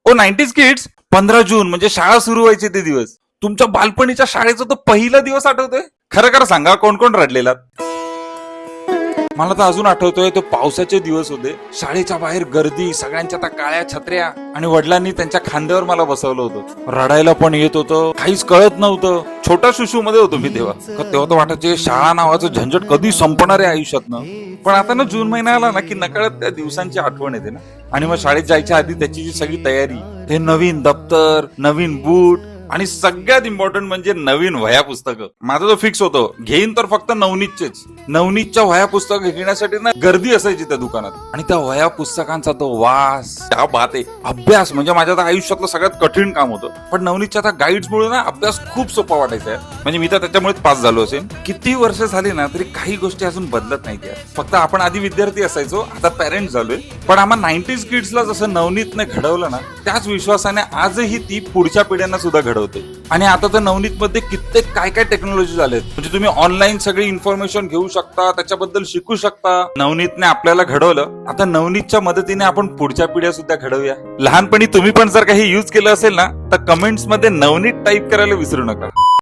ओ 90s kids, 15 जून म्हणजे शाळा सुरू व्हायचे ते दिवस. तुमच्या बालपणीच्या शाळेचा तो पहिला दिवस आठवतोय? खरं खरं सांगा, कोण कोण रडलेला? मला तर अजून आठवतोय, तो पावसाचे दिवस होते. शाळेच्या बाहेर गर्दी, सगळ्यांच्या त्या काळ्या छत्र्या, आणि वडिलांनी त्यांच्या खांद्यावर मला बसवलं होतं. रडायला पण येत होतं, काहीच कळत नव्हतं. छोटा शिशू मध्ये होतो मी तेव्हा. तेव्हा तर वाटायचे शाळा नावाचं झंझट कधी संपणार आहे आयुष्यातनं. पण आता ना जून महिना आला ना की नकळत त्या दिवसांची आठवण येते ना. आणि मग शाळेत जायच्या आधी त्याची जी सगळी तयारी, ते नवीन दप्तर, नवीन बूट, आणि सगळ्यात इम्पॉर्टंट म्हणजे नवीन वह्या पुस्तकं. माझं तो फिक्स होतं, घेईन तर फक्त नवनीतचेच. नवनीतच्या वह्या पुस्तकं घेण्यासाठी ना गर्दी असायची त्या दुकानात. आणि त्या वह्या पुस्तकांचा तो वास, त्या बात आहे. अभ्यास म्हणजे माझ्या आयुष्यातलं सगळ्यात कठीण काम होतं. पण नवनीतच्या त्या गाईड्समुळे ना अभ्यास खूप सोपा वाटायचा. म्हणजे मी तर त्याच्यामुळेच पास झालो असेल. किती वर्ष झाली ना तरी काही गोष्टी अजून बदलत नाही त्या. फक्त आपण आधी विद्यार्थी असायचो, आता पॅरेंट्स झालोय. पण आम्हा 90s किड्सला जसं नवनीतने घडवलं ना, त्याच विश्वासाने आजही ती पुढच्या पिढ्यांना सुद्धा घडवते. आणि आता तर नवनीत मध्ये कित्येक काय काय टेक्नॉलॉजी झालेत. म्हणजे तुम्ही ऑनलाईन सगळी इन्फॉर्मेशन घेऊ शकता, त्याच्याबद्दल शिकू शकता. नवनीतने आपल्याला घडवलं, आता नवनीतच्या मदतीने आपण पुढच्या पिढ्या सुद्धा घडवूया. लहानपणी तुम्ही पण जर काही युज केलं असेल ना, तर कमेंट्स मध्ये नवनीत टाईप करायला विसरू नका.